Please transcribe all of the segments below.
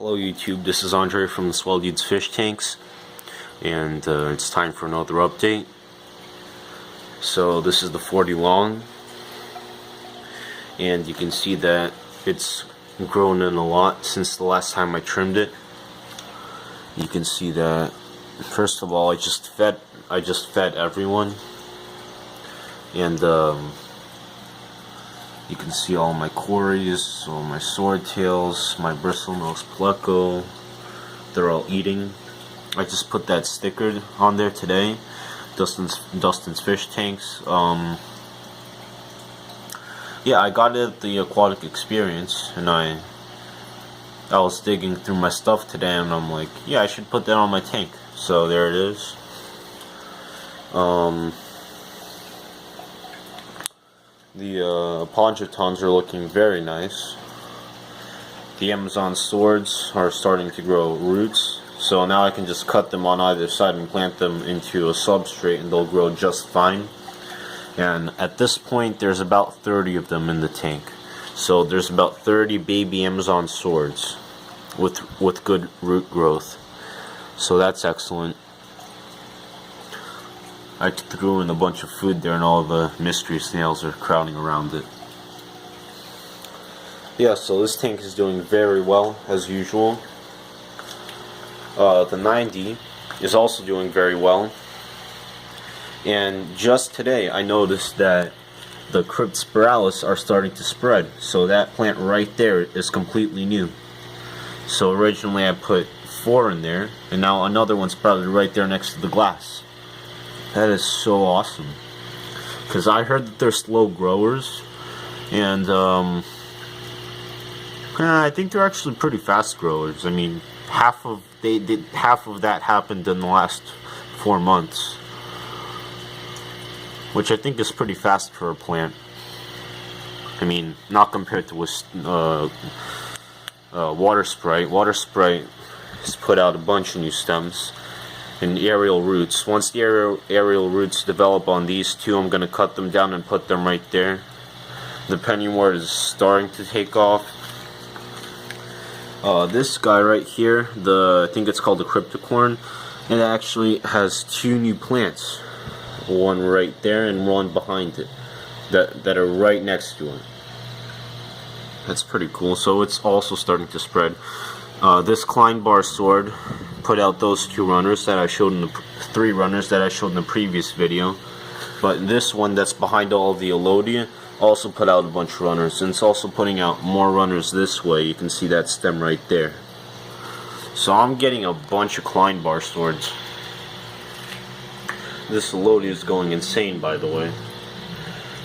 Hello YouTube, this is Andre from the Swell Dudes Fish Tanks, and it's time for another update. So this is the 40 long, and you can see that it's grown in a lot since the last time I trimmed it. You can see that, first of all, I just fed everyone, and you can see all my quarries, all my swordtails, my bristlenose pleco. They're all eating. I just put that sticker on there today, Dustin's Fish Tanks. Yeah, I got it at the Aquatic Experience, and I was digging through my stuff today, and I'm like, yeah, I should put that on my tank. So there it is. The Ponjatons are looking very nice. The Amazon swords are starting to grow roots, so now I can just cut them on either side and plant them into a substrate, and they'll grow just fine. And at this point, there's about 30 of them in the tank. So there's about 30 baby Amazon swords with good root growth. So that's excellent. I threw in a bunch of food there, and all the mystery snails are crowding around it. Yeah, so this tank is doing very well, as usual. The 90 is also doing very well. And just today, I noticed that the Cryptospiralis are starting to spread. So that plant right there is completely new. So originally I put 4 in there, and now another one sprouted right there next to the glass. That is so awesome, because I heard that they're slow growers, and I think they're actually pretty fast growers. I mean, half of that happened in the last 4 months, which I think is pretty fast for a plant. I mean, not compared to Water Sprite. Water Sprite has put out a bunch of new stems. And aerial roots. Once the aerial roots develop on these two, I'm going to cut them down and put them right there. The pennywort is starting to take off. This guy right here, I think it's called the Cryptocorn, it actually has 2 new plants. One right there and one behind it, that are right next to it. That's pretty cool. So it's also starting to spread. This Kleinbar sword put out those 2 runners that I showed in the 3 runners that I showed in the previous video, but this one that's behind all of the Elodia also put out a bunch of runners, and it's also putting out more runners this way. You can see that stem right there. So I'm getting a bunch of Kleinbar swords. This Elodia is going insane, by the way.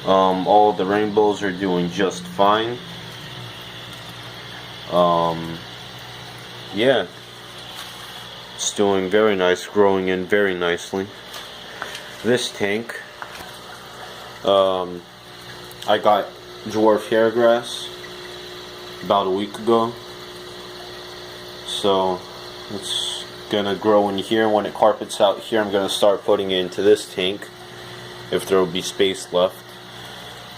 All of the rainbows are doing just fine. Yeah, it's doing very nice, growing in very nicely. This tank, I got dwarf hairgrass about a week ago, so it's gonna grow in here. When it carpets out here, I'm gonna start putting it into this tank, if there will be space left.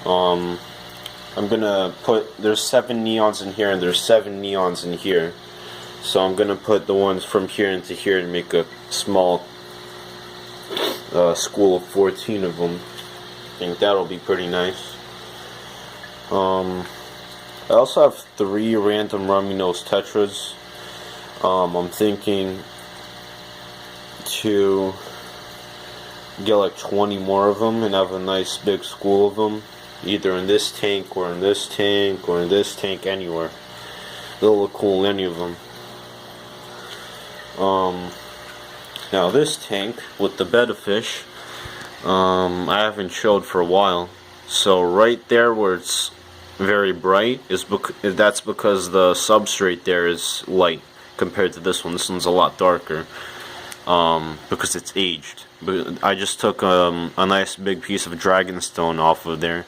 I'm gonna put, there's 7 neons in here, and there's 7 neons in here. So I'm gonna put the ones from here into here to make a small school of 14 of them. I think that'll be pretty nice. I also have 3 random rummy nose tetras. I'm thinking to get like 20 more of them and have a nice big school of them, either in this tank or in this tank or in this tank, anywhere. They'll look cool in any of them. Now this tank with the betta fish, I haven't showed for a while. So right there where it's very bright that's because the substrate there is light compared to this one. This one's a lot darker because it's aged. But I just took a nice big piece of dragonstone off of there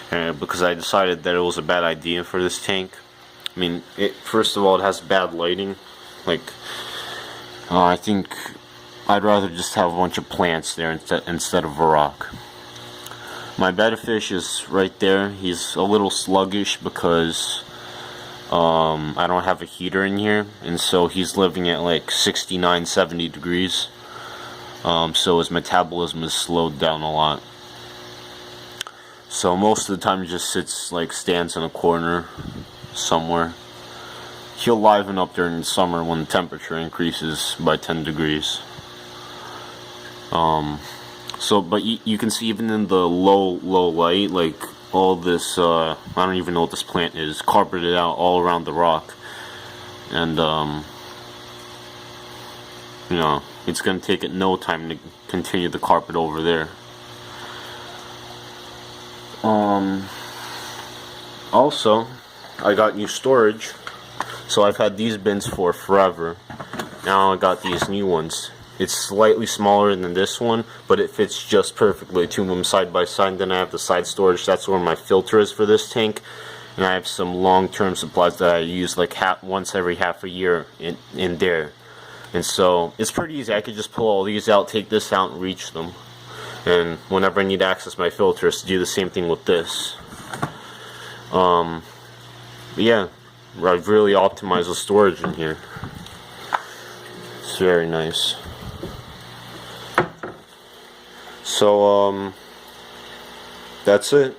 because I decided that it was a bad idea for this tank. I mean, first of all, it has bad lighting. Like, I think I'd rather just have a bunch of plants there instead of a rock. My betta fish is right there. He's a little sluggish because I don't have a heater in here, and so he's living at like 69, 70 degrees. So his metabolism is slowed down a lot. So most of the time he just stands in a corner somewhere. He'll liven up during the summer when the temperature increases by 10 degrees. But you can see even in the low light, like all this, I don't even know what this plant is, carpeted out all around the rock. And, you know, it's going to take it no time to continue the carpet over there. Also, I got new storage. So I've had these bins for forever. Now I got these new ones. It's slightly smaller than this one, but it fits just perfectly. Two of them side by side. Then I have the side storage. That's where my filter is for this tank. And I have some long-term supplies that I use like once every half a year in there. And so it's pretty easy. I could just pull all these out, take this out, and reach them. And whenever I need to access my filters, do the same thing with this. Yeah, I've really optimized the storage in here. It's very nice. So, that's it.